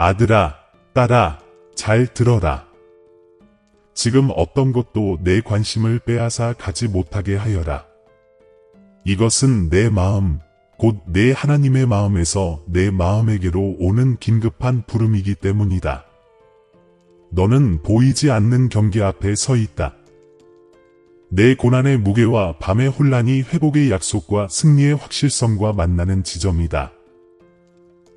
아들아, 딸아, 잘 들어라. 지금 어떤 것도 내 관심을 빼앗아 가지 못하게 하여라. 이것은 내 마음, 곧 내 하나님의 마음에서 내 마음에게로 오는 긴급한 부름이기 때문이다. 너는 보이지 않는 경계 앞에 서 있다. 내 고난의 무게와 밤의 혼란이 회복의 약속과 승리의 확실성과 만나는 지점이다.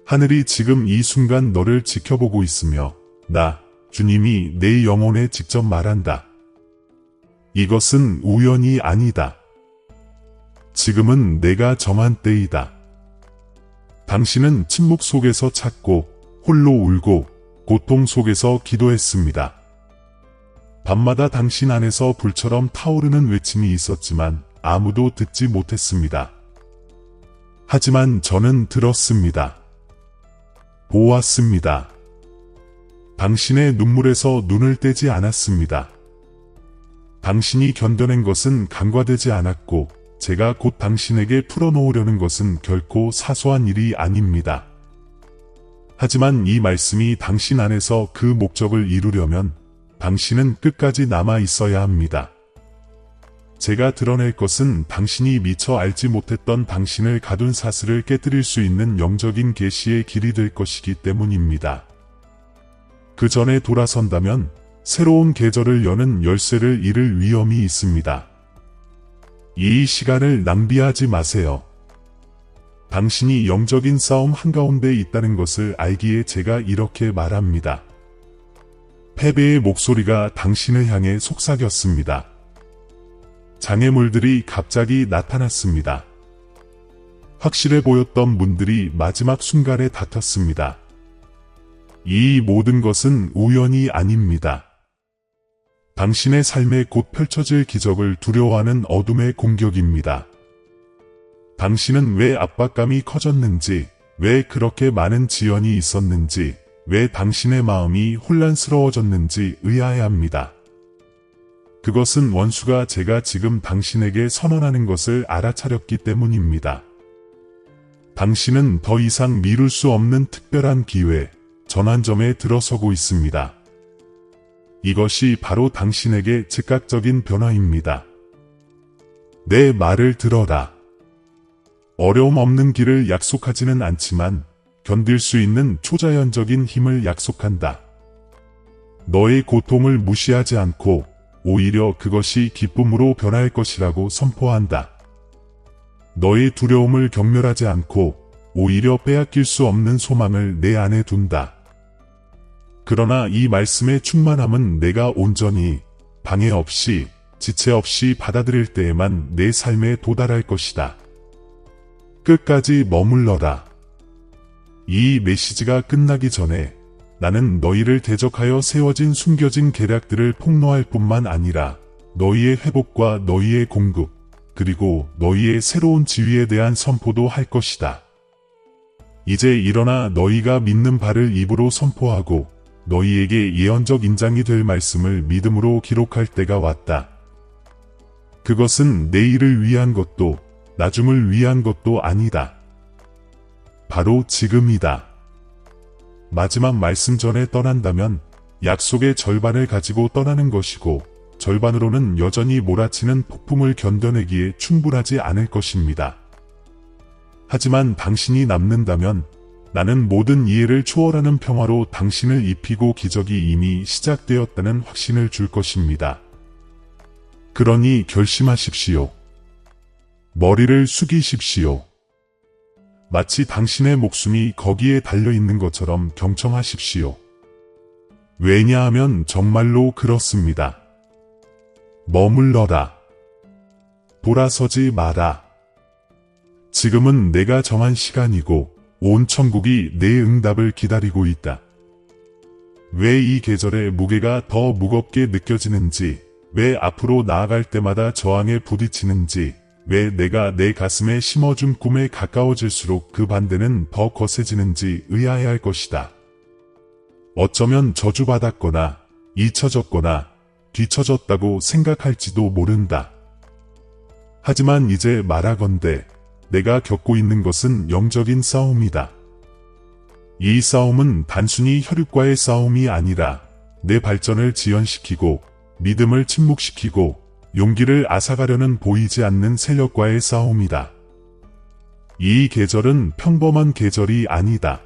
하늘이 지금 이 순간 너를 지켜보고 있으며 나, 주님이 내 영혼에 직접 말한다. 이것은 우연이 아니다. 지금은 내가 정한 때이다. 당신은 침묵 속에서 찾고 홀로 울고 고통 속에서 기도했습니다. 밤마다 당신 안에서 불처럼 타오르는 외침이 있었지만 아무도 듣지 못했습니다. 하지만 저는 들었습니다. 보았습니다. 당신의 눈물에서 눈을 떼지 않았습니다. 당신이 견뎌낸 것은 간과되지 않았고 제가 곧 당신에게 풀어놓으려는 것은 결코 사소한 일이 아닙니다. 하지만 이 말씀이 당신 안에서 그 목적을 이루려면 당신은 끝까지 남아 있어야 합니다. 제가 드러낼 것은 당신이 미처 알지 못했던 당신을 가둔 사슬을 깨뜨릴 수 있는 영적인 계시의 길이 될 것이기 때문입니다. 그 전에 돌아선다면 새로운 계절을 여는 열쇠를 잃을 위험이 있습니다. 이 시간을 낭비하지 마세요. 당신이 영적인 싸움 한가운데 있다는 것을 알기에 제가 이렇게 말합니다. 패배의 목소리가 당신을 향해 속삭였습니다. 장애물들이 갑자기 나타났습니다. 확실해 보였던 문들이 마지막 순간에 닫혔습니다. 이 모든 것은 우연이 아닙니다. 당신의 삶에 곧 펼쳐질 기적을 두려워하는 어둠의 공격입니다. 당신은 왜 압박감이 커졌는지, 왜 그렇게 많은 지연이 있었는지, 왜 당신의 마음이 혼란스러워졌는지 의아해합니다. 그것은 원수가 제가 지금 당신에게 선언하는 것을 알아차렸기 때문입니다. 당신은 더 이상 미룰 수 없는 특별한 기회, 전환점에 들어서고 있습니다. 이것이 바로 당신에게 즉각적인 변화입니다. 내 말을 들어라. 어려움 없는 길을 약속하지는 않지만 견딜 수 있는 초자연적인 힘을 약속한다. 너의 고통을 무시하지 않고 오히려 그것이 기쁨으로 변할 것이라고 선포한다. 너의 두려움을 경멸하지 않고 오히려 빼앗길 수 없는 소망을 내 안에 둔다. 그러나 이 말씀의 충만함은 내가 온전히 방해 없이 지체 없이 받아들일 때에만 내 삶에 도달할 것이다. 끝까지 머물러라. 이 메시지가 끝나기 전에 나는 너희를 대적하여 세워진 숨겨진 계략들을 폭로할 뿐만 아니라 너희의 회복과 너희의 공급, 그리고 너희의 새로운 지위에 대한 선포도 할 것이다. 이제 일어나 너희가 믿는 바를 입으로 선포하고 너희에게 예언적 인장이 될 말씀을 믿음으로 기록할 때가 왔다. 그것은 내일을 위한 것도 나중을 위한 것도 아니다. 바로 지금이다. 마지막 말씀 전에 떠난다면 약속의 절반을 가지고 떠나는 것이고 절반으로는 여전히 몰아치는 폭풍을 견뎌내기에 충분하지 않을 것입니다. 하지만 당신이 남는다면 나는 모든 이해를 초월하는 평화로 당신을 입히고 기적이 이미 시작되었다는 확신을 줄 것입니다. 그러니 결심하십시오. 머리를 숙이십시오. 마치 당신의 목숨이 거기에 달려있는 것처럼 경청하십시오. 왜냐하면 정말로 그렇습니다. 머물러라. 돌아서지 마라. 지금은 내가 정한 시간이고 온 천국이 내 응답을 기다리고 있다. 왜 이 계절의 무게가 더 무겁게 느껴지는지, 왜 앞으로 나아갈 때마다 저항에 부딪히는지, 왜 내가 내 가슴에 심어준 꿈에 가까워질수록 그 반대는 더 거세지는지 의아해할 것이다. 어쩌면 저주받았거나 잊혀졌거나 뒤처졌다고 생각할지도 모른다. 하지만 이제 말하건대 내가 겪고 있는 것은 영적인 싸움이다. 이 싸움은 단순히 혈육과의 싸움이 아니라 내 발전을 지연시키고 믿음을 침묵시키고 용기를 앗아가려는 보이지 않는 세력과의 싸움이다. 이 계절은 평범한 계절이 아니다.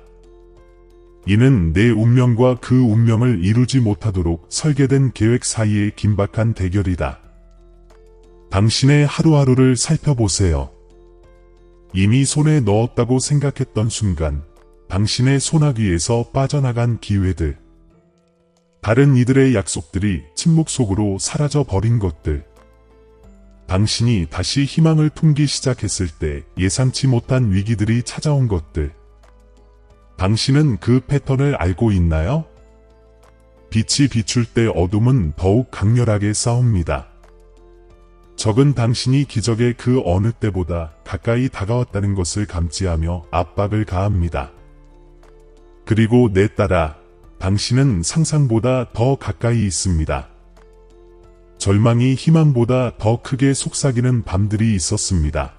이는 내 운명과 그 운명을 이루지 못하도록 설계된 계획 사이의 긴박한 대결이다. 당신의 하루하루를 살펴보세요. 이미 손에 넣었다고 생각했던 순간 당신의 소나기에서 빠져나간 기회들, 다른 이들의 약속들이 침묵 속으로 사라져 버린 것들, 당신이 다시 희망을 품기 시작했을 때 예상치 못한 위기들이 찾아온 것들, 당신은 그 패턴을 알고 있나요? 빛이 비출 때 어둠은 더욱 강렬하게 싸웁니다. 적은 당신이 기적의 그 어느 때보다 가까이 다가왔다는 것을 감지하며 압박을 가합니다. 그리고 내 딸아, 당신은 상상보다 더 가까이 있습니다. 절망이 희망보다 더 크게 속삭이는 밤들이 있었습니다.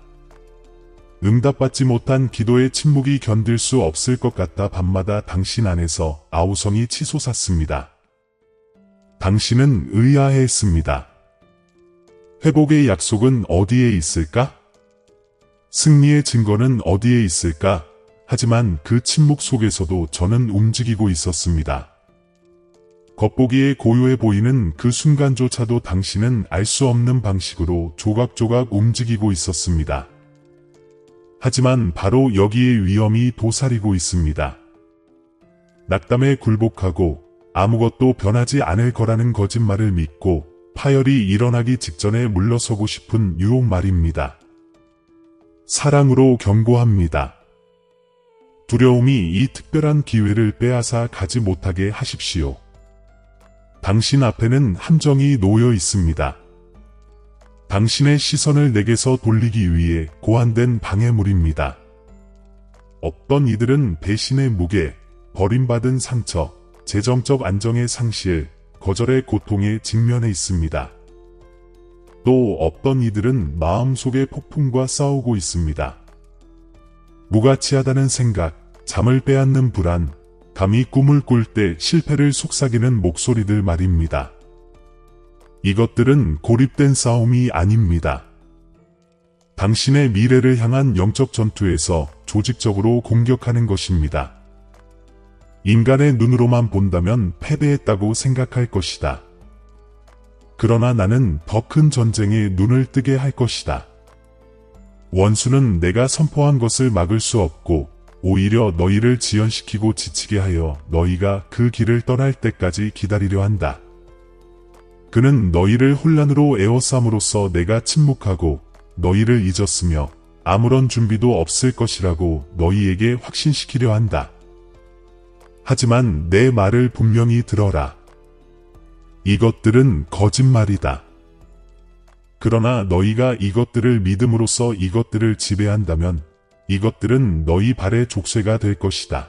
응답받지 못한 기도의 침묵이 견딜 수 없을 것 같다. 밤마다 당신 안에서 아우성이 치솟았습니다. 당신은 의아해했습니다. 회복의 약속은 어디에 있을까? 승리의 증거는 어디에 있을까? 하지만 그 침묵 속에서도 저는 움직이고 있었습니다. 겉보기에 고요해 보이는 그 순간조차도 당신은 알 수 없는 방식으로 조각조각 움직이고 있었습니다. 하지만 바로 여기에 위험이 도사리고 있습니다. 낙담에 굴복하고 아무것도 변하지 않을 거라는 거짓말을 믿고 파열이 일어나기 직전에 물러서고 싶은 유혹 말입니다. 사랑으로 경고합니다. 두려움이 이 특별한 기회를 빼앗아 가지 못하게 하십시오. 당신 앞에는 함정이 놓여 있습니다. 당신의 시선을 내게서 돌리기 위해 고안된 방해물입니다. 어떤 이들은 배신의 무게, 버림받은 상처, 재정적 안정의 상실, 거절의 고통에 직면해 있습니다. 또 어떤 이들은 마음속의 폭풍과 싸우고 있습니다. 무가치하다는 생각, 잠을 빼앗는 불안, 감히 꿈을 꿀 때 실패를 속삭이는 목소리들 말입니다. 이것들은 고립된 싸움이 아닙니다. 당신의 미래를 향한 영적 전투에서 조직적으로 공격하는 것입니다. 인간의 눈으로만 본다면 패배했다고 생각할 것이다. 그러나 나는 더 큰 전쟁에 눈을 뜨게 할 것이다. 원수는 내가 선포한 것을 막을 수 없고 오히려 너희를 지연시키고 지치게 하여 너희가 그 길을 떠날 때까지 기다리려 한다. 그는 너희를 혼란으로 에워싸므로써 내가 침묵하고 너희를 잊었으며 아무런 준비도 없을 것이라고 너희에게 확신시키려 한다. 하지만 내 말을 분명히 들어라. 이것들은 거짓말이다. 그러나 너희가 이것들을 믿음으로써 이것들을 지배한다면 이것들은 너희 발의 족쇄가 될 것이다.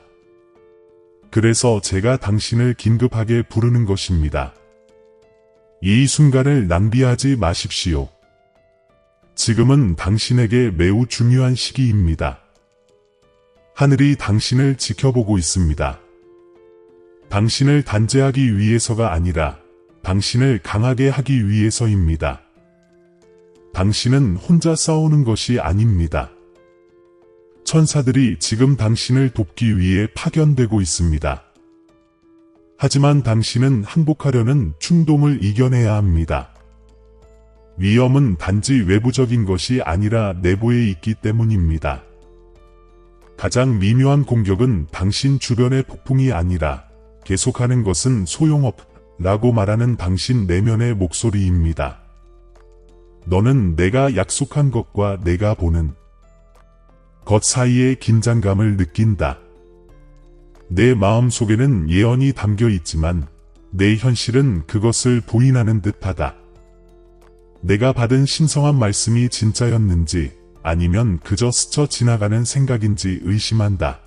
그래서 제가 당신을 긴급하게 부르는 것입니다. 이 순간을 낭비하지 마십시오. 지금은 당신에게 매우 중요한 시기입니다. 하늘이 당신을 지켜보고 있습니다. 당신을 단죄하기 위해서가 아니라 당신을 강하게 하기 위해서입니다. 당신은 혼자 싸우는 것이 아닙니다. 천사들이 지금 당신을 돕기 위해 파견되고 있습니다. 하지만 당신은 항복하려는 충동을 이겨내야 합니다. 위험은 단지 외부적인 것이 아니라 내부에 있기 때문입니다. 가장 미묘한 공격은 당신 주변의 폭풍이 아니라 계속하는 것은 소용없다고 말하는 당신 내면의 목소리입니다. 너는 내가 약속한 것과 내가 보는 것 사이의 긴장감을 느낀다. 내 마음 속에는 예언이 담겨 있지만 내 현실은 그것을 부인하는 듯하다. 내가 받은 신성한 말씀이 진짜였는지 아니면 그저 스쳐 지나가는 생각인지 의심한다.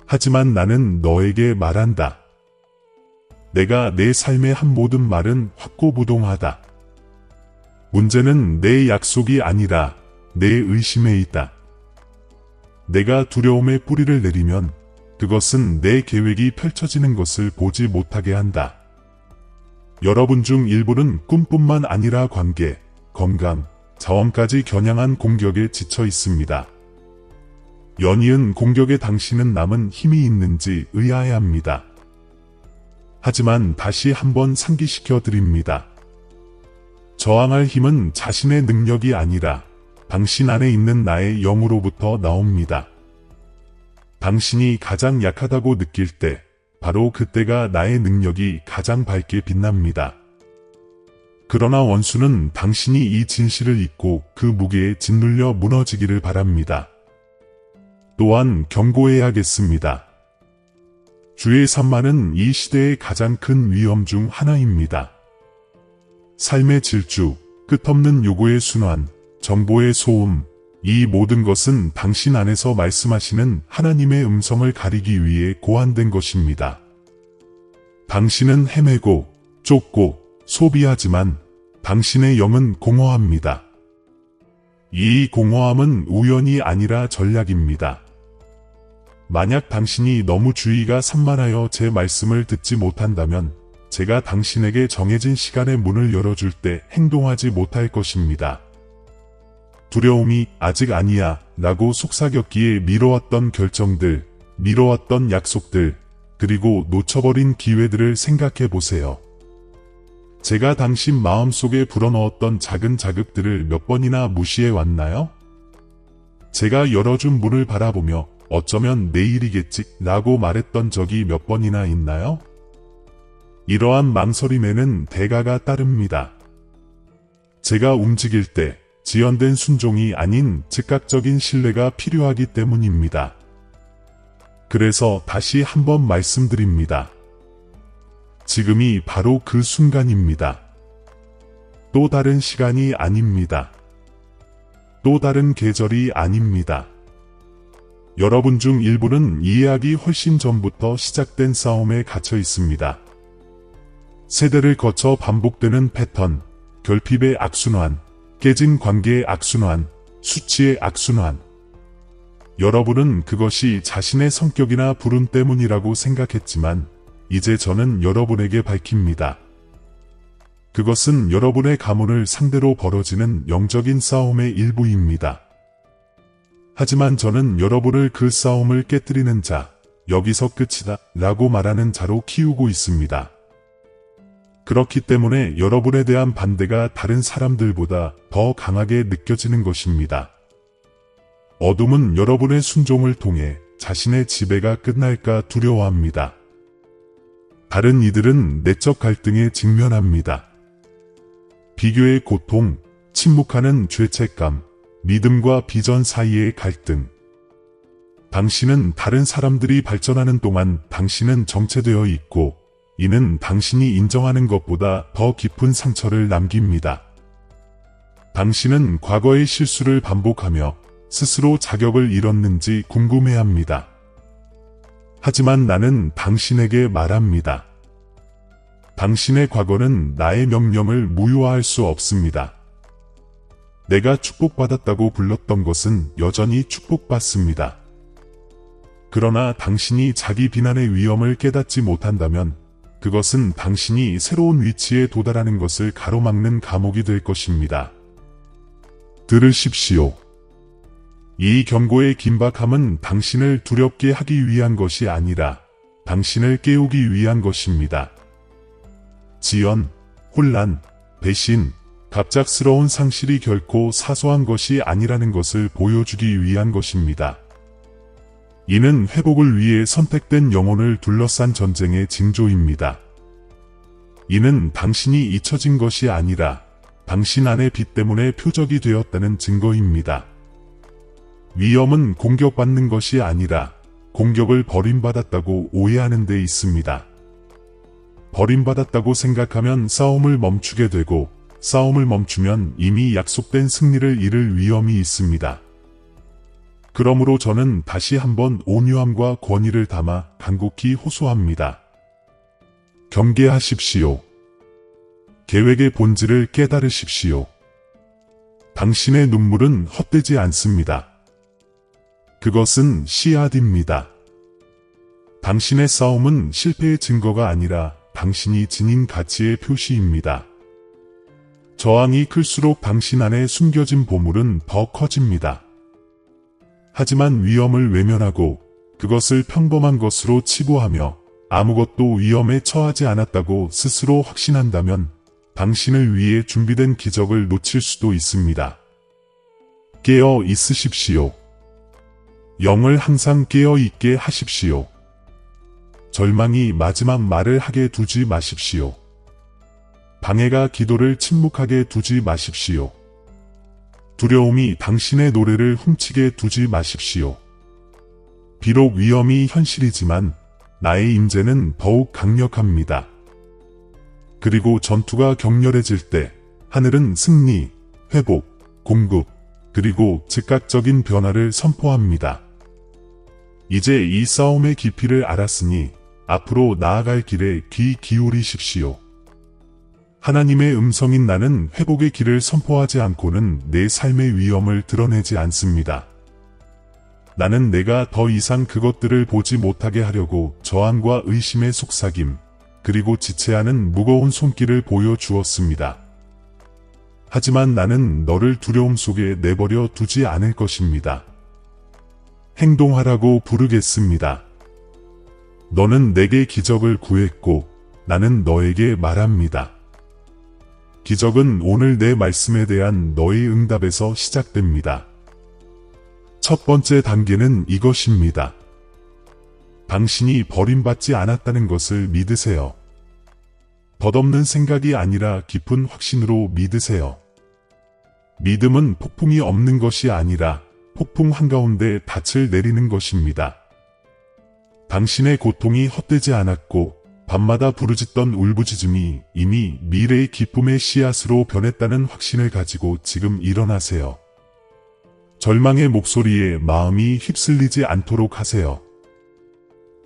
하지만 나는 너에게 말한다. 내가 내 삶의 한 모든 말은 확고부동하다. 문제는 내 약속이 아니라 내 의심에 있다. 내가 두려움의 뿌리를 내리면 그것은 내 계획이 펼쳐지는 것을 보지 못하게 한다. 여러분 중 일부는 꿈뿐만 아니라 관계, 건강, 자원까지 겨냥한 공격에 지쳐 있습니다. 연이은 공격에 당신은 남은 힘이 있는지 의아해합니다. 하지만 다시 한번 상기시켜 드립니다. 저항할 힘은 자신의 능력이 아니라 당신 안에 있는 나의 영으로부터 나옵니다. 당신이 가장 약하다고 느낄 때 바로 그때가 나의 능력이 가장 밝게 빛납니다. 그러나 원수는 당신이 이 진실을 잊고 그 무게에 짓눌려 무너지기를 바랍니다. 또한 경고해야겠습니다. 주의 산만은 이 시대의 가장 큰 위험 중 하나입니다. 삶의 질주, 끝없는 요구의 순환, 정보의 소음, 이 모든 것은 당신 안에서 말씀하시는 하나님의 음성을 가리기 위해 고안된 것입니다. 당신은 헤매고, 쫓고, 소비하지만 당신의 영은 공허합니다. 이 공허함은 우연이 아니라 전략입니다. 만약 당신이 너무 주의가 산만하여 제 말씀을 듣지 못한다면 제가 당신에게 정해진 시간의 문을 열어줄 때 행동하지 못할 것입니다. 두려움이 아직 아니야 라고 속삭였기에 미뤄왔던 결정들, 미뤄왔던 약속들, 그리고 놓쳐버린 기회들을 생각해 보세요. 제가 당신 마음속에 불어넣었던 작은 자극들을 몇 번이나 무시해 왔나요? 제가 열어준 문을 바라보며 어쩌면 내일이겠지 라고 말했던 적이 몇 번이나 있나요? 이러한 망설임에는 대가가 따릅니다. 제가 움직일 때 지연된 순종이 아닌 즉각적인 신뢰가 필요하기 때문입니다. 그래서 다시 한번 말씀드립니다. 지금이 바로 그 순간입니다. 또 다른 시간이 아닙니다. 또 다른 계절이 아닙니다. 여러분 중 일부는 이해하기 훨씬 전부터 시작된 싸움에 갇혀 있습니다. 세대를 거쳐 반복되는 패턴, 결핍의 악순환, 깨진 관계의 악순환, 수치의 악순환. 여러분은 그것이 자신의 성격이나 불운 때문이라고 생각했지만 이제 저는 여러분에게 밝힙니다. 그것은 여러분의 가문을 상대로 벌어지는 영적인 싸움의 일부입니다. 하지만 저는 여러분을 그 싸움을 깨뜨리는 자, 여기서 끝이다 라고 말하는 자로 키우고 있습니다. 그렇기 때문에 여러분에 대한 반대가 다른 사람들보다 더 강하게 느껴지는 것입니다. 어둠은 여러분의 순종을 통해 자신의 지배가 끝날까 두려워합니다. 다른 이들은 내적 갈등에 직면합니다. 비교의 고통, 침묵하는 죄책감, 믿음과 비전 사이의 갈등. 당신은 다른 사람들이 발전하는 동안 당신은 정체되어 있고 이는 당신이 인정하는 것보다 더 깊은 상처를 남깁니다. 당신은 과거의 실수를 반복하며 스스로 자격을 잃었는지 궁금해합니다. 하지만 나는 당신에게 말합니다. 당신의 과거는 나의 명령을 무효화할 수 없습니다. 내가 축복받았다고 불렀던 것은 여전히 축복받습니다. 그러나 당신이 자기 비난의 위험을 깨닫지 못한다면 그것은 당신이 새로운 위치에 도달하는 것을 가로막는 감옥이 될 것입니다. 들으십시오. 이 경고의 긴박함은 당신을 두렵게 하기 위한 것이 아니라 당신을 깨우기 위한 것입니다. 지연, 혼란, 배신, 갑작스러운 상실이 결코 사소한 것이 아니라는 것을 보여주기 위한 것입니다. 이는 회복을 위해 선택된 영혼을 둘러싼 전쟁의 징조입니다. 이는 당신이 잊혀진 것이 아니라 당신 안의 빛 때문에 표적이 되었다는 증거입니다. 위험은 공격받는 것이 아니라 공격을 버림받았다고 오해하는 데 있습니다. 버림받았다고 생각하면 싸움을 멈추게 되고 싸움을 멈추면 이미 약속된 승리를 잃을 위험이 있습니다. 그러므로 저는 다시 한번 온유함과 권위를 담아 간곡히 호소합니다. 경계하십시오. 계획의 본질을 깨달으십시오. 당신의 눈물은 헛되지 않습니다. 그것은 씨앗입니다. 당신의 싸움은 실패의 증거가 아니라 당신이 지닌 가치의 표시입니다. 저항이 클수록 당신 안에 숨겨진 보물은 더 커집니다. 하지만 위험을 외면하고 그것을 평범한 것으로 치부하며 아무것도 위험에 처하지 않았다고 스스로 확신한다면 당신을 위해 준비된 기적을 놓칠 수도 있습니다. 깨어 있으십시오. 영을 항상 깨어 있게 하십시오. 절망이 마지막 말을 하게 두지 마십시오. 방해가 기도를 침묵하게 두지 마십시오. 두려움이 당신의 노래를 훔치게 두지 마십시오. 비록 위험이 현실이지만 나의 임재는 더욱 강력합니다. 그리고 전투가 격렬해질 때 하늘은 승리, 회복, 공급, 그리고 즉각적인 변화를 선포합니다. 이제 이 싸움의 깊이를 알았으니 앞으로 나아갈 길에 귀 기울이십시오. 하나님의 음성인 나는 회복의 길을 선포하지 않고는 내 삶의 위험을 드러내지 않습니다. 나는 내가 더 이상 그것들을 보지 못하게 하려고 저항과 의심의 속삭임, 그리고 지체하는 무거운 손길을 보여주었습니다. 하지만 나는 너를 두려움 속에 내버려 두지 않을 것입니다. 행동하라고 부르겠습니다. 너는 내게 기적을 구했고 나는 너에게 말합니다. 기적은 오늘 내 말씀에 대한 너의 응답에서 시작됩니다. 첫 번째 단계는 이것입니다. 당신이 버림받지 않았다는 것을 믿으세요. 덧없는 생각이 아니라 깊은 확신으로 믿으세요. 믿음은 폭풍이 없는 것이 아니라 폭풍 한가운데 닻을 내리는 것입니다. 당신의 고통이 헛되지 않았고 밤마다 부르짖던 울부짖음이 이미 미래의 기쁨의 씨앗으로 변했다는 확신을 가지고 지금 일어나세요. 절망의 목소리에 마음이 휩쓸리지 않도록 하세요.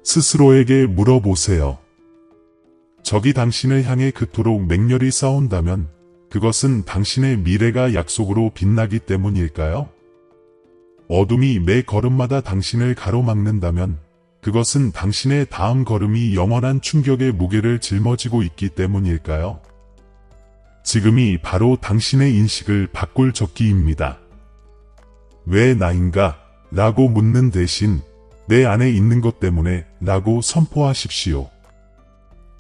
스스로에게 물어보세요. 적이 당신을 향해 그토록 맹렬히 싸운다면 그것은 당신의 미래가 약속으로 빛나기 때문일까요? 어둠이 매 걸음마다 당신을 가로막는다면 그것은 당신의 다음 걸음이 영원한 충격의 무게를 짊어지고 있기 때문일까요? 지금이 바로 당신의 인식을 바꿀 적기입니다. 왜 나인가? 라고 묻는 대신 내 안에 있는 것 때문에 라고 선포하십시오.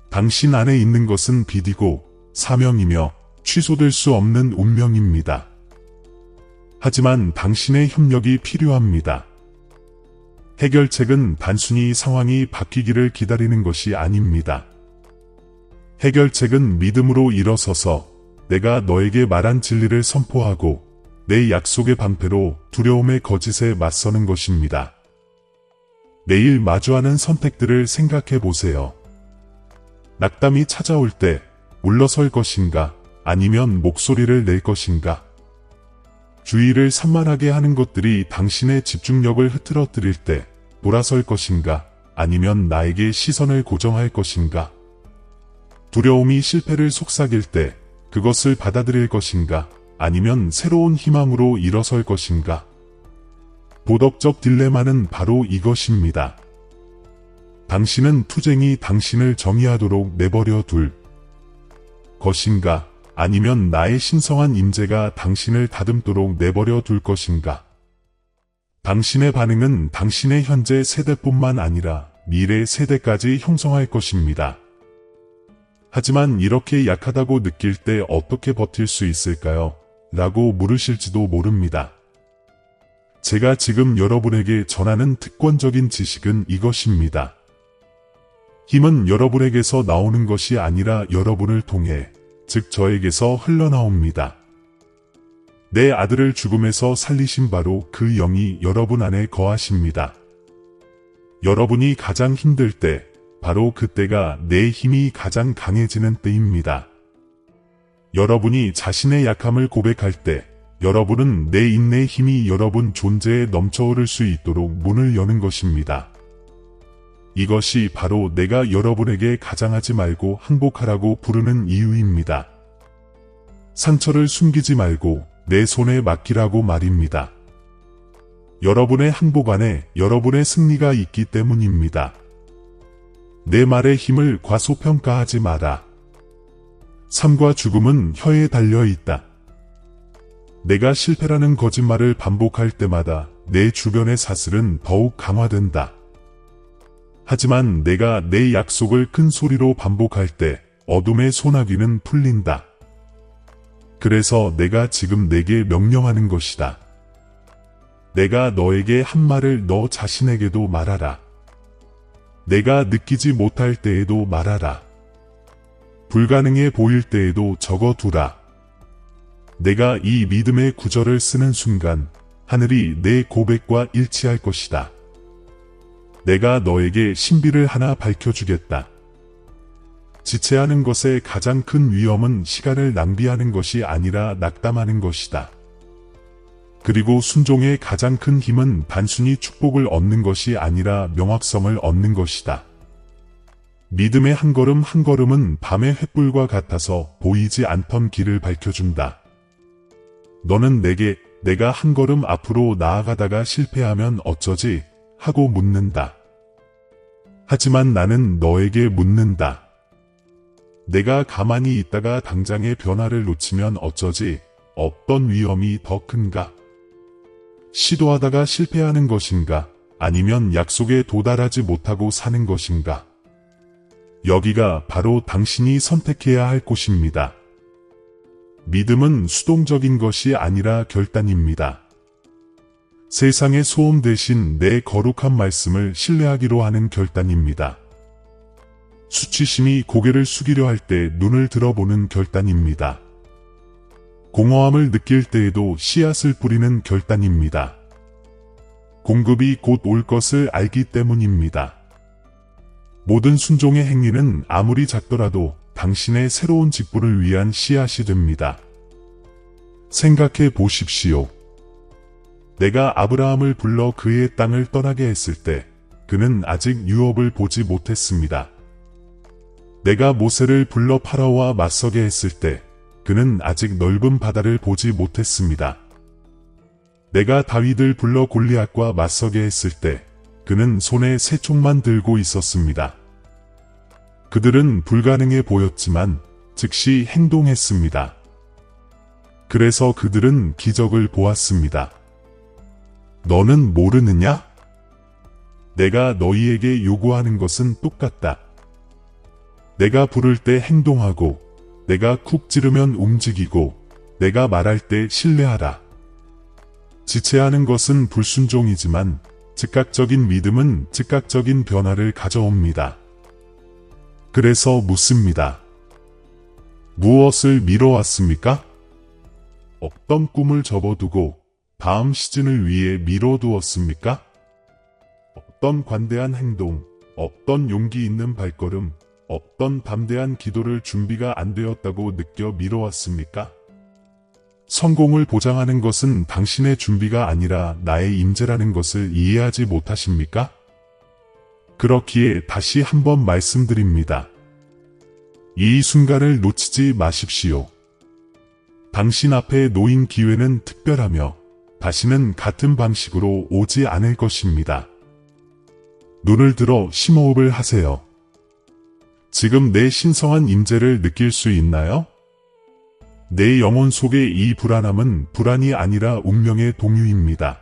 당신 안에 있는 것은 빚이고 사명이며 취소될 수 없는 운명입니다. 하지만 당신의 협력이 필요합니다. 해결책은 단순히 상황이 바뀌기를 기다리는 것이 아닙니다. 해결책은 믿음으로 일어서서 내가 너에게 말한 진리를 선포하고 내 약속의 방패로 두려움의 거짓에 맞서는 것입니다. 내일 마주하는 선택들을 생각해 보세요. 낙담이 찾아올 때 물러설 것인가 아니면 목소리를 낼 것인가? 주의를 산만하게 하는 것들이 당신의 집중력을 흐트러뜨릴 때 돌아설 것인가 아니면 나에게 시선을 고정할 것인가? 두려움이 실패를 속삭일 때 그것을 받아들일 것인가 아니면 새로운 희망으로 일어설 것인가? 도덕적 딜레마는 바로 이것입니다. 당신은 투쟁이 당신을 정의하도록 내버려 둘 것인가 아니면 나의 신성한 임재가 당신을 다듬도록 내버려 둘 것인가? 당신의 반응은 당신의 현재 세대뿐만 아니라 미래 세대까지 형성할 것입니다. 하지만 이렇게 약하다고 느낄 때 어떻게 버틸 수 있을까요? 라고 물으실지도 모릅니다. 제가 지금 여러분에게 전하는 특권적인 지식은 이것입니다. 힘은 여러분에게서 나오는 것이 아니라 여러분을 통해, 즉 저에게서 흘러나옵니다. 내 아들을 죽음에서 살리신 바로 그 영이 여러분 안에 거하십니다. 여러분이 가장 힘들 때, 바로 그때가 내 힘이 가장 강해지는 때입니다. 여러분이 자신의 약함을 고백할 때, 여러분은 내 인내의 힘이 여러분 존재에 넘쳐오를 수 있도록 문을 여는 것입니다. 이것이 바로 내가 여러분에게 가장하지 말고 항복하라고 부르는 이유입니다. 상처를 숨기지 말고 내 손에 맡기라고 말입니다. 여러분의 항복 안에 여러분의 승리가 있기 때문입니다. 내 말의 힘을 과소평가하지 마라. 삶과 죽음은 혀에 달려 있다. 내가 실패라는 거짓말을 반복할 때마다 내 주변의 사슬은 더욱 강화된다. 하지만 내가 내 약속을 큰 소리로 반복할 때 어둠의 소나기는 풀린다. 그래서 내가 지금 내게 명령하는 것이다. 내가 너에게 한 말을 너 자신에게도 말하라. 내가 느끼지 못할 때에도 말하라. 불가능해 보일 때에도 적어두라. 내가 이 믿음의 구절을 쓰는 순간 하늘이 내 고백과 일치할 것이다. 내가 너에게 신비를 하나 밝혀주겠다. 지체하는 것의 가장 큰 위험은 시간을 낭비하는 것이 아니라 낙담하는 것이다. 그리고 순종의 가장 큰 힘은 단순히 축복을 얻는 것이 아니라 명확성을 얻는 것이다. 믿음의 한 걸음 한 걸음은 밤의 횃불과 같아서 보이지 않던 길을 밝혀준다. 너는 내게 내가 한 걸음 앞으로 나아가다가 실패하면 어쩌지? 하고 묻는다. 하지만 나는 너에게 묻는다. 내가 가만히 있다가 당장의 변화를 놓치면 어쩌지? 어떤 위험이 더 큰가? 시도하다가 실패하는 것인가? 아니면 약속에 도달하지 못하고 사는 것인가? 여기가 바로 당신이 선택해야 할 곳입니다. 믿음은 수동적인 것이 아니라 결단입니다. 세상의 소음 대신 내 거룩한 말씀을 신뢰하기로 하는 결단입니다. 수치심이 고개를 숙이려 할 때 눈을 들어보는 결단입니다. 공허함을 느낄 때에도 씨앗을 뿌리는 결단입니다. 공급이 곧 올 것을 알기 때문입니다. 모든 순종의 행위는 아무리 작더라도 당신의 새로운 직분을 위한 씨앗이 됩니다. 생각해 보십시오. 내가 아브라함을 불러 그의 땅을 떠나게 했을 때 그는 아직 유업을 보지 못했습니다. 내가 모세를 불러 파라오와 맞서게 했을 때 그는 아직 넓은 바다를 보지 못했습니다. 내가 다윗을 불러 골리앗과 맞서게 했을 때 그는 손에 새총만 들고 있었습니다. 그들은 불가능해 보였지만 즉시 행동했습니다. 그래서 그들은 기적을 보았습니다. 너는 모르느냐? 내가 너희에게 요구하는 것은 똑같다. 내가 부를 때 행동하고, 내가 쿡 찌르면 움직이고, 내가 말할 때 신뢰하라. 지체하는 것은 불순종이지만 즉각적인 믿음은 즉각적인 변화를 가져옵니다. 그래서 묻습니다. 무엇을 미뤄왔습니까? 어떤 꿈을 접어두고 다음 시즌을 위해 미뤄두었습니까? 어떤 관대한 행동, 어떤 용기 있는 발걸음, 어떤 담대한 기도를 준비가 안 되었다고 느껴 미뤄왔습니까? 성공을 보장하는 것은 당신의 준비가 아니라 나의 임재라는 것을 이해하지 못하십니까? 그렇기에 다시 한번 말씀드립니다. 이 순간을 놓치지 마십시오. 당신 앞에 놓인 기회는 특별하며 다시는 같은 방식으로 오지 않을 것입니다. 눈을 들어 심호흡을 하세요. 지금 내 신성한 임재를 느낄 수 있나요? 내 영혼 속의 이 불안함은 불안이 아니라 운명의 동요입니다.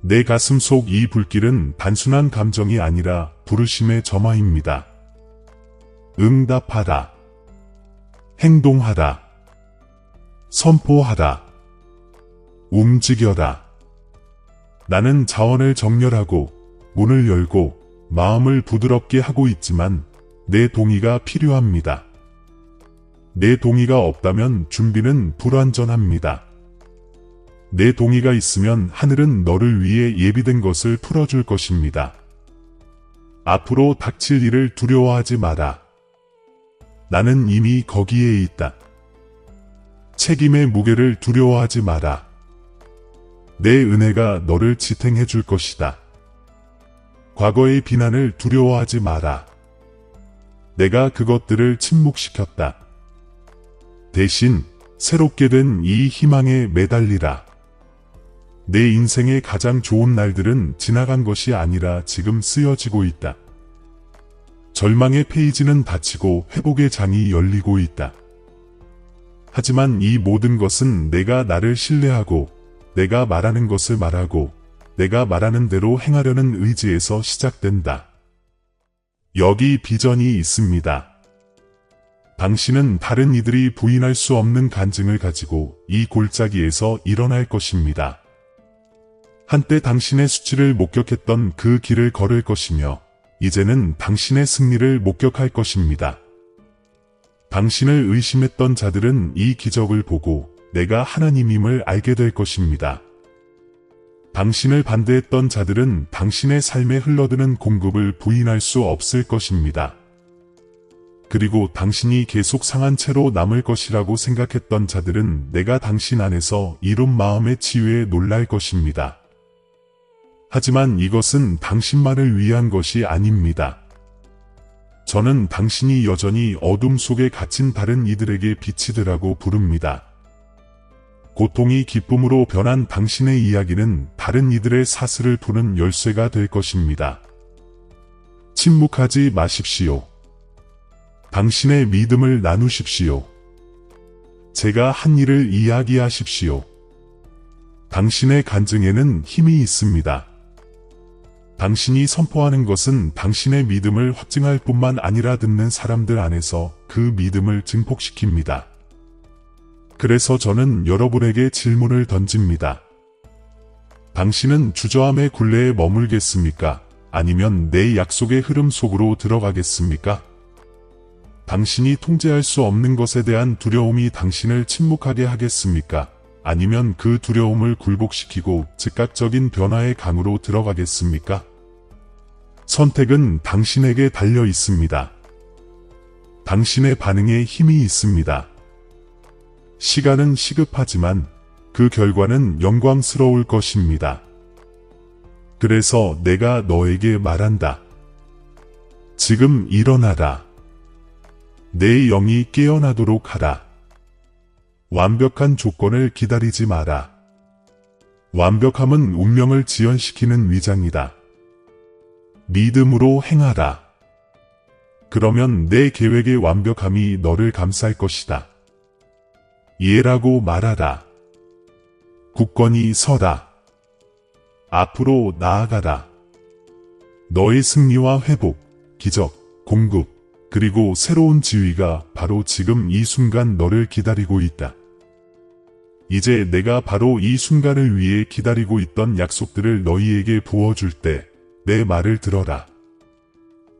내 가슴 속 이 불길은 단순한 감정이 아니라 부르심의 점화입니다. 응답하라. 행동하라. 선포하라. 움직여라. 나는 자원을 정렬하고 문을 열고 마음을 부드럽게 하고 있지만 내 동의가 필요합니다. 내 동의가 없다면 준비는 불완전합니다. 내 동의가 있으면 하늘은 너를 위해 예비된 것을 풀어줄 것입니다. 앞으로 닥칠 일을 두려워하지 마라. 나는 이미 거기에 있다. 책임의 무게를 두려워하지 마라. 내 은혜가 너를 지탱해 줄 것이다. 과거의 비난을 두려워하지 마라. 내가 그것들을 침묵시켰다. 대신 새롭게 된 이 희망에 매달리라. 내 인생의 가장 좋은 날들은 지나간 것이 아니라 지금 쓰여지고 있다. 절망의 페이지는 닫히고 회복의 장이 열리고 있다. 하지만 이 모든 것은 내가 나를 신뢰하고, 내가 말하는 것을 말하고, 내가 말하는 대로 행하려는 의지에서 시작된다. 여기 비전이 있습니다. 당신은 다른 이들이 부인할 수 없는 간증을 가지고 이 골짜기에서 일어날 것입니다. 한때 당신의 수치를 목격했던 그 길을 걸을 것이며, 이제는 당신의 승리를 목격할 것입니다. 당신을 의심했던 자들은 이 기적을 보고 내가 하나님임을 알게 될 것입니다. 당신을 반대했던 자들은 당신의 삶에 흘러드는 공급을 부인할 수 없을 것입니다. 그리고 당신이 계속 상한 채로 남을 것이라고 생각했던 자들은 내가 당신 안에서 이룬 마음의 치유에 놀랄 것입니다. 하지만 이것은 당신만을 위한 것이 아닙니다. 저는 당신이 여전히 어둠 속에 갇힌 다른 이들에게 빛이되라고 부릅니다. 고통이 기쁨으로 변한 당신의 이야기는 다른 이들의 사슬을 푸는 열쇠가 될 것입니다. 침묵하지 마십시오. 당신의 믿음을 나누십시오. 제가 한 일을 이야기하십시오. 당신의 간증에는 힘이 있습니다. 당신이 선포하는 것은 당신의 믿음을 확증할 뿐만 아니라 듣는 사람들 안에서 그 믿음을 증폭시킵니다. 그래서 저는 여러분에게 질문을 던집니다. 당신은 주저함의 굴레에 머물겠습니까? 아니면 내 약속의 흐름 속으로 들어가겠습니까? 당신이 통제할 수 없는 것에 대한 두려움이 당신을 침묵하게 하겠습니까? 아니면 그 두려움을 굴복시키고 즉각적인 변화의 강으로 들어가겠습니까? 선택은 당신에게 달려 있습니다. 당신의 반응에 힘이 있습니다. 시간은 시급하지만 그 결과는 영광스러울 것입니다. 그래서 내가 너에게 말한다. 지금 일어나라. 내 영이 깨어나도록 하라. 완벽한 조건을 기다리지 마라. 완벽함은 운명을 지연시키는 위장이다. 믿음으로 행하라. 그러면 내 계획의 완벽함이 너를 감쌀 것이다. 예라고 말하라. 굳건히 서라. 앞으로 나아가라. 너의 승리와 회복, 기적, 공급, 그리고 새로운 지위가 바로 지금 이 순간 너를 기다리고 있다. 이제 내가 바로 이 순간을 위해 기다리고 있던 약속들을 너희에게 부어줄 때 내 말을 들어라.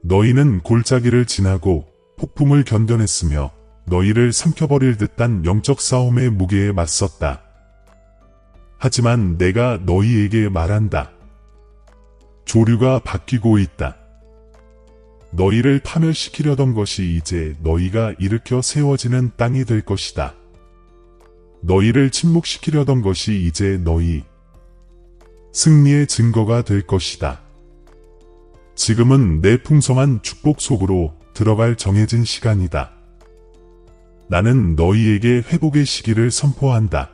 너희는 골짜기를 지나고 폭풍을 견뎌냈으며 너희를 삼켜버릴 듯한 영적 싸움의 무게에 맞섰다. 하지만 내가 너희에게 말한다. 조류가 바뀌고 있다. 너희를 파멸시키려던 것이 이제 너희가 일으켜 세워지는 땅이 될 것이다. 너희를 침묵시키려던 것이 이제 너희 승리의 증거가 될 것이다. 지금은 내 풍성한 축복 속으로 들어갈 정해진 시간이다. 나는 너희에게 회복의 시기를 선포한다.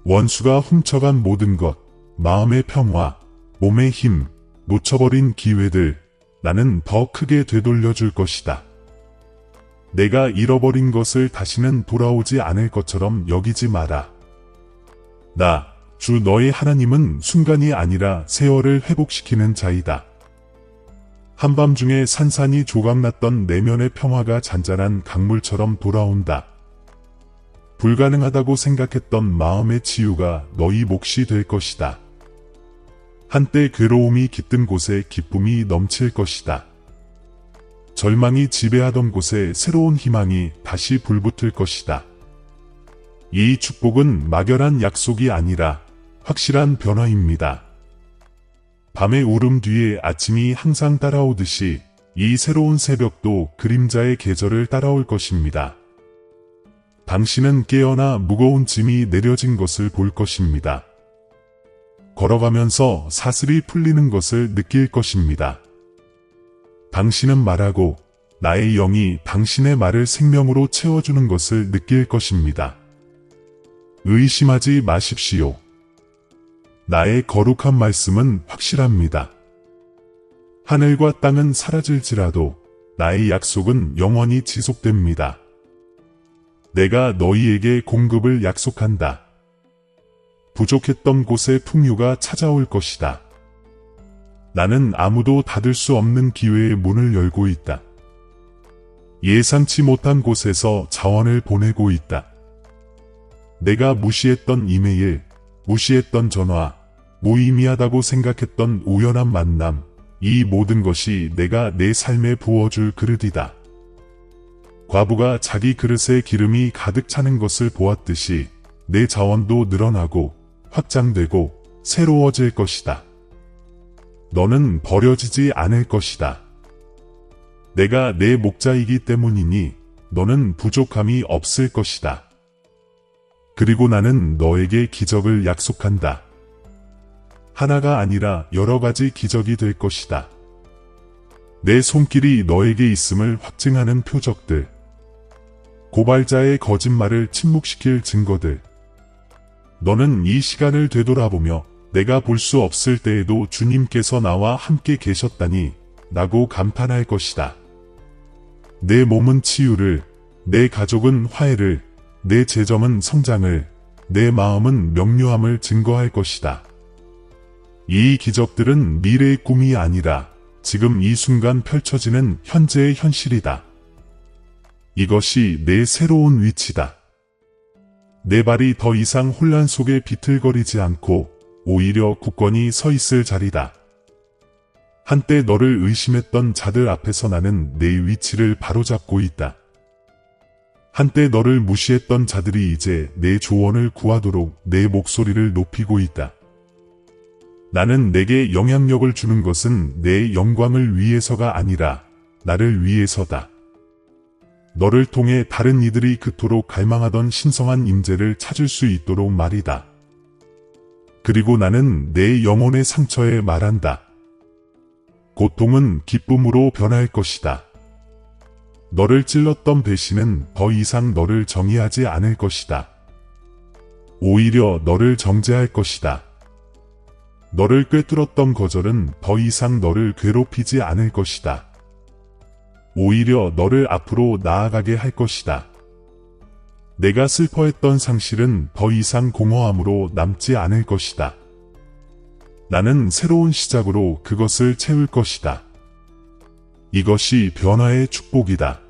원수가 훔쳐간 모든 것, 마음의 평화, 몸의 힘, 놓쳐버린 기회들, 나는 더 크게 되돌려줄 것이다. 내가 잃어버린 것을 다시는 돌아오지 않을 것처럼 여기지 마라. 나, 주 너의 하나님은 순간이 아니라 세월을 회복시키는 자이다. 한밤중에 산산이 조각났던 내면의 평화가 잔잔한 강물처럼 돌아온다. 불가능하다고 생각했던 마음의 치유가 너희 몫이 될 것이다. 한때 괴로움이 깃든 곳에 기쁨이 넘칠 것이다. 절망이 지배하던 곳에 새로운 희망이 다시 불붙을 것이다. 이 축복은 막연한 약속이 아니라 확실한 변화입니다. 밤의 울음 뒤에 아침이 항상 따라오듯이 이 새로운 새벽도 그림자의 계절을 따라올 것입니다. 당신은 깨어나 무거운 짐이 내려진 것을 볼 것입니다. 걸어가면서 사슬이 풀리는 것을 느낄 것입니다. 당신은 말하고 나의 영이 당신의 말을 생명으로 채워주는 것을 느낄 것입니다. 의심하지 마십시오. 나의 거룩한 말씀은 확실합니다. 하늘과 땅은 사라질지라도 나의 약속은 영원히 지속됩니다. 내가 너희에게 공급을 약속한다. 부족했던 곳에 풍요가 찾아올 것이다. 나는 아무도 닫을 수 없는 기회의 문을 열고 있다. 예상치 못한 곳에서 자원을 보내고 있다. 내가 무시했던 이메일, 무시했던 전화, 무의미하다고 생각했던 우연한 만남, 이 모든 것이 내가 내 삶에 부어줄 그릇이다. 과부가 자기 그릇에 기름이 가득 차는 것을 보았듯이 내 자원도 늘어나고 확장되고 새로워질 것이다. 너는 버려지지 않을 것이다. 내가 내 목자이기 때문이니 너는 부족함이 없을 것이다. 그리고 나는 너에게 기적을 약속한다. 하나가 아니라 여러 가지 기적이 될 것이다. 내 손길이 너에게 있음을 확증하는 표적들, 고발자의 거짓말을 침묵시킬 증거들. 너는 이 시간을 되돌아보며 내가 볼 수 없을 때에도 주님께서 나와 함께 계셨다니 라고 감탄할 것이다. 내 몸은 치유를, 내 가족은 화해를, 내 재정은 성장을, 내 마음은 명료함을 증거할 것이다. 이 기적들은 미래의 꿈이 아니라 지금 이 순간 펼쳐지는 현재의 현실이다. 이것이 내 새로운 위치다. 내 발이 더 이상 혼란 속에 비틀거리지 않고 오히려 굳건히 서 있을 자리다. 한때 너를 의심했던 자들 앞에서 나는 내 위치를 바로잡고 있다. 한때 너를 무시했던 자들이 이제 내 조언을 구하도록 내 목소리를 높이고 있다. 나는 내게 영향력을 주는 것은 내 영광을 위해서가 아니라 나를 위해서다. 너를 통해 다른 이들이 그토록 갈망하던 신성한 임재를 찾을 수 있도록 말이다. 그리고 나는 내 영혼의 상처에 말한다. 고통은 기쁨으로 변할 것이다. 너를 찔렀던 배신은 더 이상 너를 정의하지 않을 것이다. 오히려 너를 정죄할 것이다. 너를 꿰뚫었던 거절은 더 이상 너를 괴롭히지 않을 것이다. 오히려 너를 앞으로 나아가게 할 것이다. 내가 슬퍼했던 상실은 더 이상 공허함으로 남지 않을 것이다. 나는 새로운 시작으로 그것을 채울 것이다. 이것이 변화의 축복이다.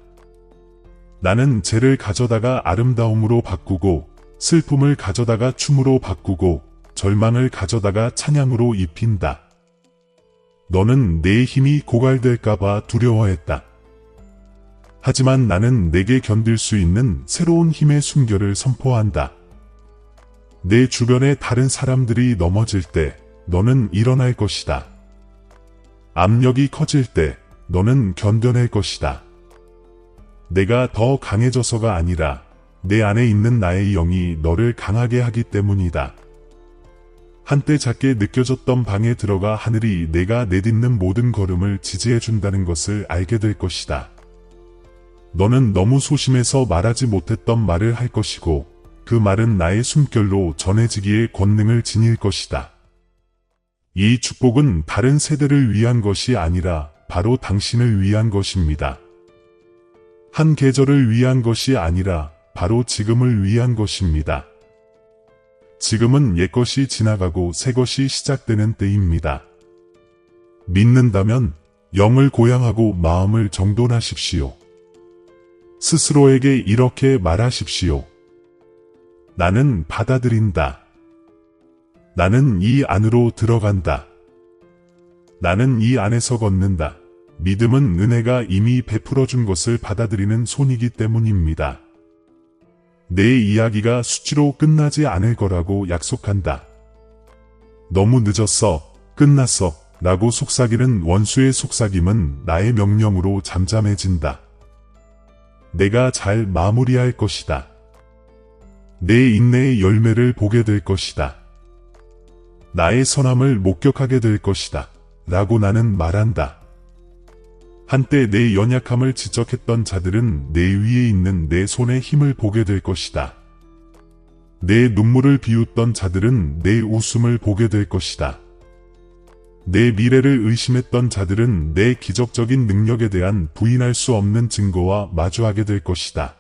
나는 죄를 가져다가 아름다움으로 바꾸고 슬픔을 가져다가 춤으로 바꾸고 절망을 가져다가 찬양으로 입힌다. 너는 내 힘이 고갈될까봐 두려워했다. 하지만 나는 내게 견딜 수 있는 새로운 힘의 순결을 선포한다. 내 주변의 다른 사람들이 넘어질 때 너는 일어날 것이다. 압력이 커질 때 너는 견뎌낼 것이다. 내가 더 강해져서가 아니라 내 안에 있는 나의 영이 너를 강하게 하기 때문이다. 한때 작게 느껴졌던 방에 들어가 하늘이 내가 내딛는 모든 걸음을 지지해준다는 것을 알게 될 것이다. 너는 너무 소심해서 말하지 못했던 말을 할 것이고 그 말은 나의 숨결로 전해지기에 권능을 지닐 것이다. 이 축복은 다른 세대를 위한 것이 아니라 바로 당신을 위한 것입니다. 한 계절을 위한 것이 아니라 바로 지금을 위한 것입니다. 지금은 옛것이 지나가고 새것이 시작되는 때입니다. 믿는다면 영을 고양하고 마음을 정돈하십시오. 스스로에게 이렇게 말하십시오. 나는 받아들인다. 나는 이 안으로 들어간다. 나는 이 안에서 걷는다. 믿음은 은혜가 이미 베풀어준 것을 받아들이는 손이기 때문입니다. 내 이야기가 수치로 끝나지 않을 거라고 약속한다. 너무 늦었어, 끝났어 라고 속삭이는 원수의 속삭임은 나의 명령으로 잠잠해진다. 내가 잘 마무리할 것이다. 내 인내의 열매를 보게 될 것이다. 나의 선함을 목격하게 될 것이다. 라고 나는 말한다. 한때 내 연약함을 지적했던 자들은 내 위에 있는 내 손의 힘을 보게 될 것이다. 내 눈물을 비웃던 자들은 내 웃음을 보게 될 것이다. 내 미래를 의심했던 자들은 내 기적적인 능력에 대한 부인할 수 없는 증거와 마주하게 될 것이다.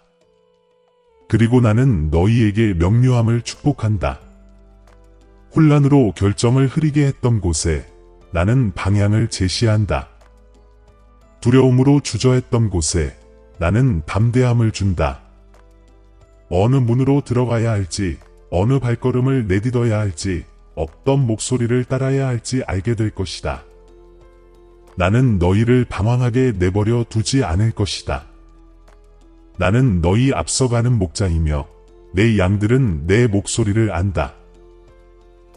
그리고 나는 너희에게 명료함을 축복한다. 혼란으로 결정을 흐리게 했던 곳에 나는 방향을 제시한다. 두려움으로 주저했던 곳에 나는 담대함을 준다. 어느 문으로 들어가야 할지, 어느 발걸음을 내딛어야 할지, 어떤 목소리를 따라야 할지 알게 될 것이다. 나는 너희를 방황하게 내버려 두지 않을 것이다. 나는 너희 앞서가는 목자이며 내 양들은 내 목소리를 안다.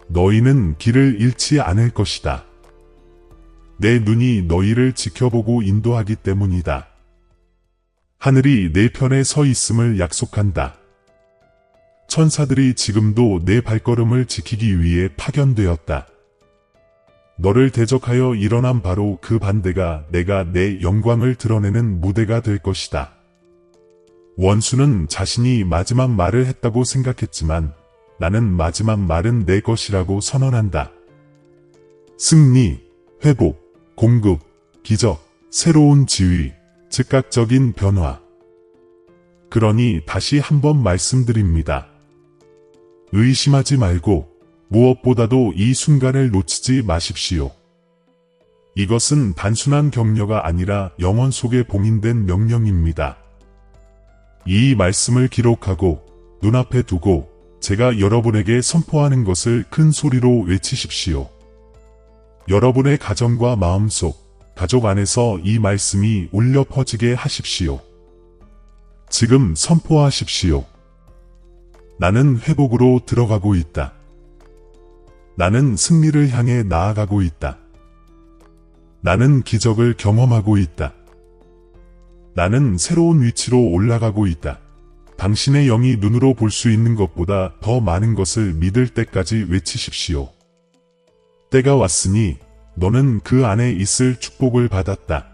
너희는 길을 잃지 않을 것이다. 내 눈이 너희를 지켜보고 인도하기 때문이다. 하늘이 내 편에 서 있음을 약속한다. 천사들이 지금도 내 발걸음을 지키기 위해 파견되었다. 너를 대적하여 일어난 바로 그 반대가 내가 내 영광을 드러내는 무대가 될 것이다. 원수는 자신이 마지막 말을 했다고 생각했지만 나는 마지막 말은 내 것이라고 선언한다. 승리, 회복, 공급, 기적, 새로운 지위, 즉각적인 변화. 그러니 다시 한번 말씀드립니다. 의심하지 말고 무엇보다도 이 순간을 놓치지 마십시오. 이것은 단순한 격려가 아니라 영혼 속에 봉인된 명령입니다. 이 말씀을 기록하고 눈앞에 두고 제가 여러분에게 선포하는 것을 큰 소리로 외치십시오. 여러분의 가정과 마음속, 가족 안에서 이 말씀이 울려 퍼지게 하십시오. 지금 선포하십시오. 나는 회복으로 들어가고 있다. 나는 승리를 향해 나아가고 있다. 나는 기적을 경험하고 있다. 나는 새로운 위치로 올라가고 있다. 당신의 영이 눈으로 볼 수 있는 것보다 더 많은 것을 믿을 때까지 외치십시오. 때가 왔으니 너는 그 안에 있을 축복을 받았다.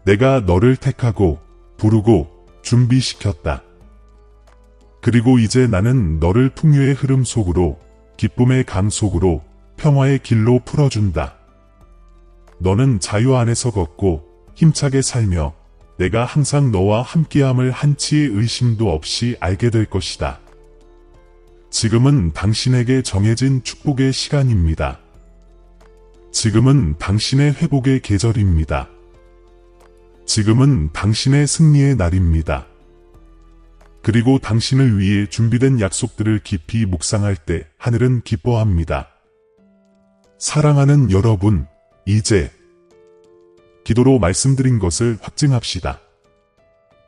내가 너를 택하고 부르고 준비시켰다. 그리고 이제 나는 너를 풍요의 흐름 속으로, 기쁨의 강 속으로, 평화의 길로 풀어준다. 너는 자유 안에서 걷고 힘차게 살며 내가 항상 너와 함께함을 한치의 의심도 없이 알게 될 것이다. 지금은 당신에게 정해진 축복의 시간입니다. 지금은 당신의 회복의 계절입니다. 지금은 당신의 승리의 날입니다. 그리고 당신을 위해 준비된 약속들을 깊이 묵상할 때 하늘은 기뻐합니다. 사랑하는 여러분, 이제 기도로 말씀드린 것을 확증합시다.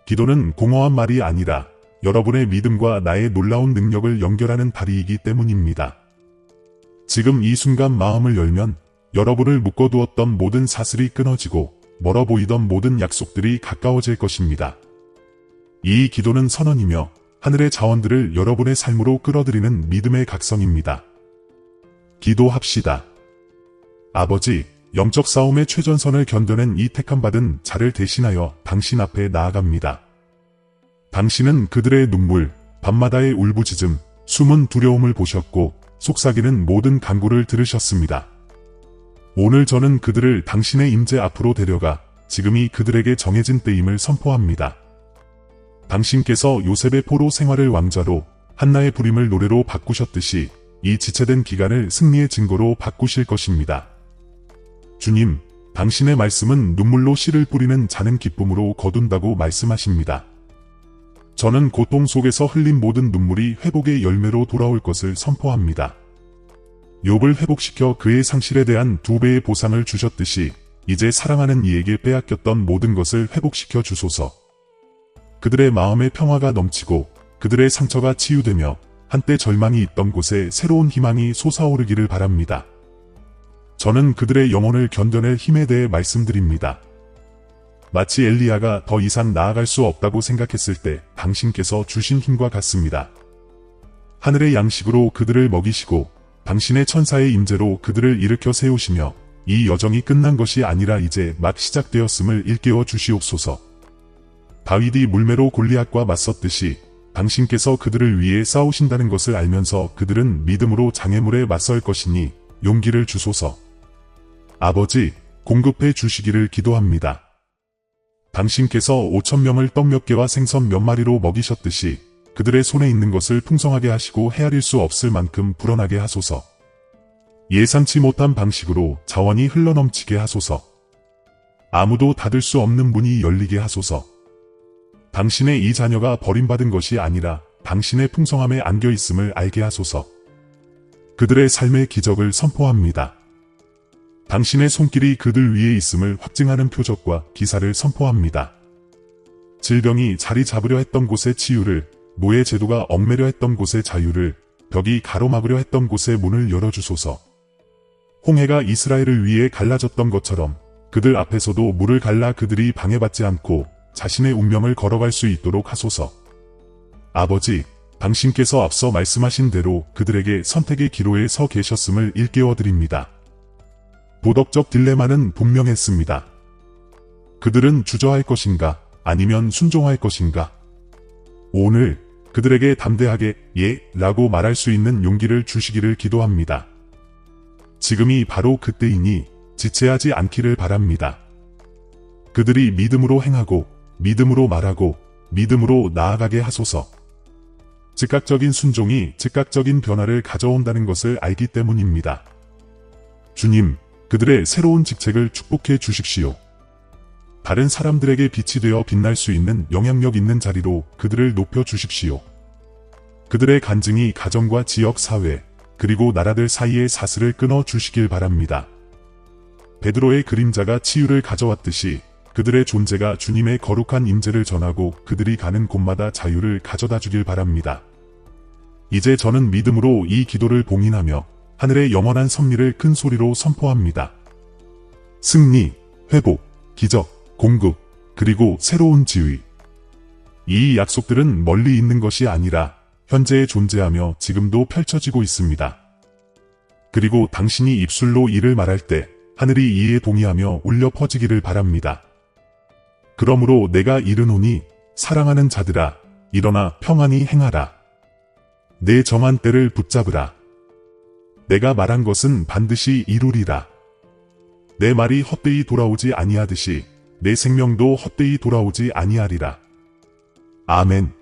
기도는 공허한 말이 아니라 여러분의 믿음과 나의 놀라운 능력을 연결하는 다리이기 때문입니다. 지금 이 순간 마음을 열면 여러분을 묶어두었던 모든 사슬이 끊어지고 멀어 보이던 모든 약속들이 가까워질 것입니다. 이 기도는 선언이며 하늘의 자원들을 여러분의 삶으로 끌어들이는 믿음의 각성입니다. 기도합시다. 아버지, 영적 싸움의 최전선을 견뎌낸 이 택함받은 자를 대신하여 당신 앞에 나아갑니다. 당신은 그들의 눈물, 밤마다의 울부짖음, 숨은 두려움을 보셨고 속삭이는 모든 간구를 들으셨습니다. 오늘 저는 그들을 당신의 임재 앞으로 데려가 지금이 그들에게 정해진 때임을 선포합니다. 당신께서 요셉의 포로 생활을 왕좌로, 한나의 불임을 노래로 바꾸셨듯이 이 지체된 기간을 승리의 증거로 바꾸실 것입니다. 주님, 당신의 말씀은 눈물로 씨를 뿌리는 자는 기쁨으로 거둔다고 말씀하십니다. 저는 고통 속에서 흘린 모든 눈물이 회복의 열매로 돌아올 것을 선포합니다. 욥을 회복시켜 그의 상실에 대한 2배의 보상을 주셨듯이 이제 사랑하는 이에게 빼앗겼던 모든 것을 회복시켜 주소서. 그들의 마음에 평화가 넘치고 그들의 상처가 치유되며 한때 절망이 있던 곳에 새로운 희망이 솟아오르기를 바랍니다. 저는 그들의 영혼을 견뎌낼 힘에 대해 말씀드립니다. 마치 엘리야가 더 이상 나아갈 수 없다고 생각했을 때 당신께서 주신 힘과 같습니다. 하늘의 양식으로 그들을 먹이시고 당신의 천사의 임재로 그들을 일으켜 세우시며 이 여정이 끝난 것이 아니라 이제 막 시작되었음을 일깨워 주시옵소서. 다윗이 물매로 골리앗과 맞섰듯이 당신께서 그들을 위해 싸우신다는 것을 알면서 그들은 믿음으로 장애물에 맞설 것이니 용기를 주소서. 아버지, 공급해 주시기를 기도합니다. 당신께서 5,000명을 떡 몇 개와 생선 몇 마리로 먹이셨듯이 그들의 손에 있는 것을 풍성하게 하시고 헤아릴 수 없을 만큼 불어나게 하소서. 예상치 못한 방식으로 자원이 흘러넘치게 하소서. 아무도 닫을 수 없는 문이 열리게 하소서. 당신의 이 자녀가 버림받은 것이 아니라 당신의 풍성함에 안겨 있음을 알게 하소서. 그들의 삶의 기적을 선포합니다. 당신의 손길이 그들 위에 있음을 확증하는 표적과 기사를 선포합니다. 질병이 자리 잡으려 했던 곳의 치유를, 노예 제도가 얽매려 했던 곳의 자유를, 벽이 가로막으려 했던 곳의 문을 열어주소서. 홍해가 이스라엘을 위해 갈라졌던 것처럼 그들 앞에서도 물을 갈라 그들이 방해받지 않고 자신의 운명을 걸어갈 수 있도록 하소서. 아버지, 당신께서 앞서 말씀하신 대로 그들에게 선택의 기로에 서 계셨음을 일깨워드립니다. 도덕적 딜레마는 분명했습니다. 그들은 주저할 것인가, 아니면 순종할 것인가? 오늘 그들에게 담대하게 예 라고 말할 수 있는 용기를 주시기를 기도합니다. 지금이 바로 그때이니 지체하지 않기를 바랍니다. 그들이 믿음으로 행하고 믿음으로 말하고 믿음으로 나아가게 하소서. 즉각적인 순종이 즉각적인 변화를 가져온다는 것을 알기 때문입니다. 주님, 그들의 새로운 직책을 축복해 주십시오. 다른 사람들에게 빛이 되어 빛날 수 있는 영향력 있는 자리로 그들을 높여 주십시오. 그들의 간증이 가정과 지역 사회, 그리고 나라들 사이의 사슬을 끊어 주시길 바랍니다. 베드로의 그림자가 치유를 가져왔듯이 그들의 존재가 주님의 거룩한 임재를 전하고 그들이 가는 곳마다 자유를 가져다 주길 바랍니다. 이제 저는 믿음으로 이 기도를 봉인하며 하늘의 영원한 섭리를 큰 소리로 선포합니다. 승리, 회복, 기적, 공급, 그리고 새로운 지위. 이 약속들은 멀리 있는 것이 아니라 현재에 존재하며 지금도 펼쳐지고 있습니다. 그리고 당신이 입술로 이를 말할 때 하늘이 이에 동의하며 울려 퍼지기를 바랍니다. 그러므로 내가 이르노니 사랑하는 자들아, 일어나 평안히 행하라. 내 정한 때를 붙잡으라. 내가 말한 것은 반드시 이루리라. 내 말이 헛되이 돌아오지 아니하듯이 내 생명도 헛되이 돌아오지 아니하리라. 아멘.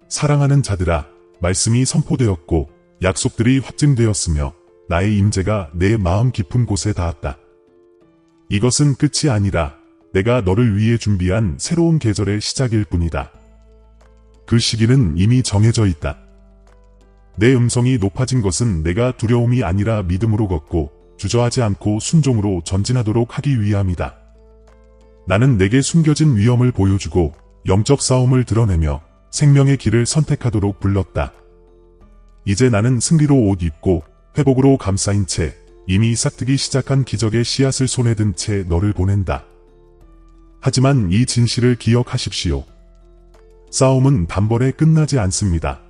사랑하는 자들아, 말씀이 선포되었고 약속들이 확증되었으며 나의 임재가 내 마음 깊은 곳에 닿았다. 이것은 끝이 아니라 내가 너를 위해 준비한 새로운 계절의 시작일 뿐이다. 그 시기는 이미 정해져 있다. 내 음성이 높아진 것은 내가 두려움이 아니라 믿음으로 걷고 주저하지 않고 순종으로 전진하도록 하기 위함이다. 나는 내게 숨겨진 위험을 보여주고 영적 싸움을 드러내며 생명의 길을 선택하도록 불렀다. 이제 나는 승리로 옷 입고 회복으로 감싸인 채 이미 싹트기 시작한 기적의 씨앗을 손에 든 채 너를 보낸다. 하지만 이 진실을 기억하십시오. 싸움은 단번에 끝나지 않습니다.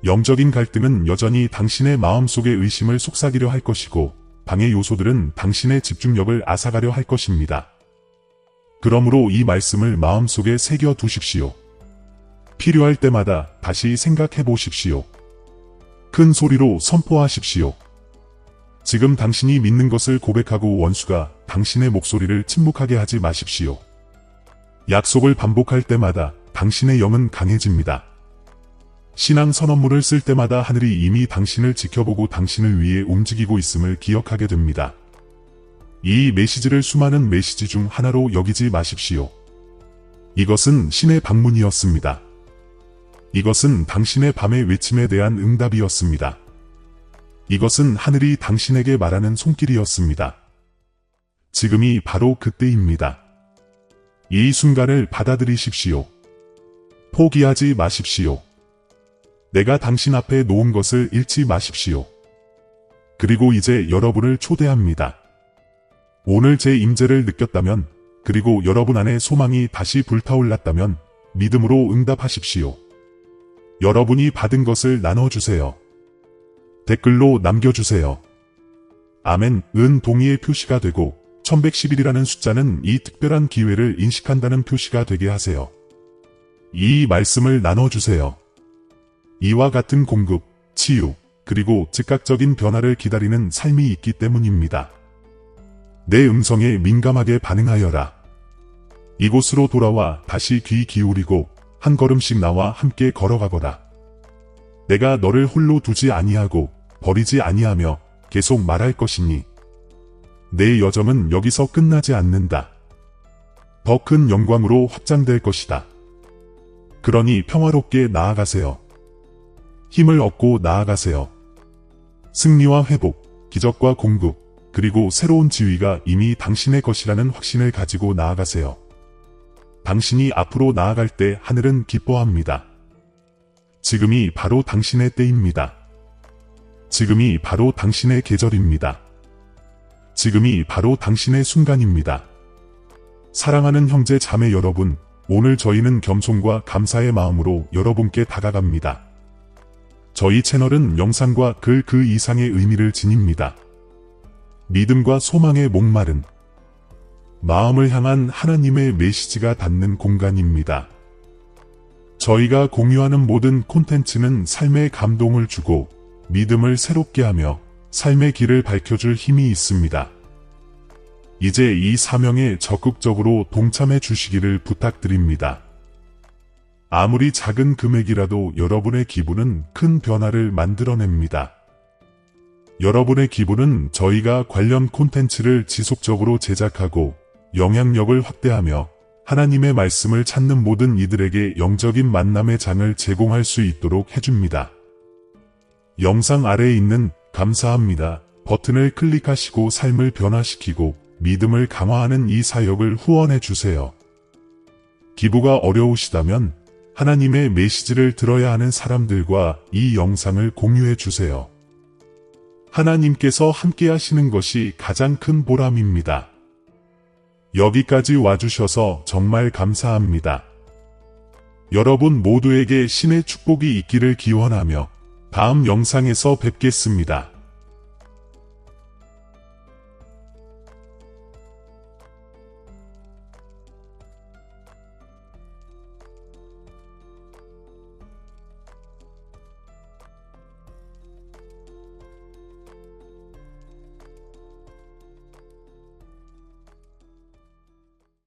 영적인 갈등은 여전히 당신의 마음속의 의심을 속삭이려 할 것이고 방해 요소들은 당신의 집중력을 앗아가려 할 것입니다. 그러므로 이 말씀을 마음속에 새겨 두십시오. 필요할 때마다 다시 생각해 보십시오. 큰 소리로 선포하십시오. 지금 당신이 믿는 것을 고백하고 원수가 당신의 목소리를 침묵하게 하지 마십시오. 약속을 반복할 때마다 당신의 영은 강해집니다. 신앙 선언문을 쓸 때마다 하늘이 이미 당신을 지켜보고 당신을 위해 움직이고 있음을 기억하게 됩니다. 이 메시지를 수많은 메시지 중 하나로 여기지 마십시오. 이것은 신의 방문이었습니다. 이것은 당신의 밤의 외침에 대한 응답이었습니다. 이것은 하늘이 당신에게 말하는 손길이었습니다. 지금이 바로 그때입니다. 이 순간을 받아들이십시오. 포기하지 마십시오. 내가 당신 앞에 놓은 것을 잃지 마십시오. 그리고 이제 여러분을 초대합니다. 오늘 제 임재를 느꼈다면, 그리고 여러분 안에 소망이 다시 불타올랐다면 믿음으로 응답하십시오. 여러분이 받은 것을 나눠주세요. 댓글로 남겨주세요. 아멘, 은 동의의 표시가 되고 1111이라는 숫자는 이 특별한 기회를 인식한다는 표시가 되게 하세요. 이 말씀을 나눠주세요. 이와 같은 공급, 치유, 그리고 즉각적인 변화를 기다리는 삶이 있기 때문입니다. 내 음성에 민감하게 반응하여라. 이곳으로 돌아와 다시 귀 기울이고 한 걸음씩 나와 함께 걸어가거라. 내가 너를 홀로 두지 아니하고 버리지 아니하며 계속 말할 것이니 내 여정은 여기서 끝나지 않는다. 더 큰 영광으로 확장될 것이다. 그러니 평화롭게 나아가세요. 힘을 얻고 나아가세요. 승리와 회복, 기적과 공급, 그리고 새로운 지위가 이미 당신의 것이라는 확신을 가지고 나아가세요. 당신이 앞으로 나아갈 때 하늘은 기뻐합니다. 지금이 바로 당신의 때입니다. 지금이 바로 당신의 계절입니다. 지금이 바로 당신의 순간입니다. 사랑하는 형제 자매 여러분, 오늘 저희는 겸손과 감사의 마음으로 여러분께 다가갑니다. 저희 채널은 영상과 글 그 이상의 의미를 지닙니다. 믿음과 소망의 목마른 마음을 향한 하나님의 메시지가 닿는 공간입니다. 저희가 공유하는 모든 콘텐츠는 삶에 감동을 주고 믿음을 새롭게 하며 삶의 길을 밝혀줄 힘이 있습니다. 이제 이 사명에 적극적으로 동참해 주시기를 부탁드립니다. 아무리 작은 금액이라도 여러분의 기부는 큰 변화를 만들어냅니다. 여러분의 기부는 저희가 관련 콘텐츠를 지속적으로 제작하고 영향력을 확대하며 하나님의 말씀을 찾는 모든 이들에게 영적인 만남의 장을 제공할 수 있도록 해줍니다. 영상 아래에 있는 감사합니다 버튼을 클릭하시고 삶을 변화시키고 믿음을 강화하는 이 사역을 후원해 주세요. 기부가 어려우시다면 하나님의 메시지를 들어야 하는 사람들과 이 영상을 공유해 주세요. 하나님께서 함께 하시는 것이 가장 큰 보람입니다. 여기까지 와주셔서 정말 감사합니다. 여러분 모두에게 신의 축복이 있기를 기원하며 다음 영상에서 뵙겠습니다.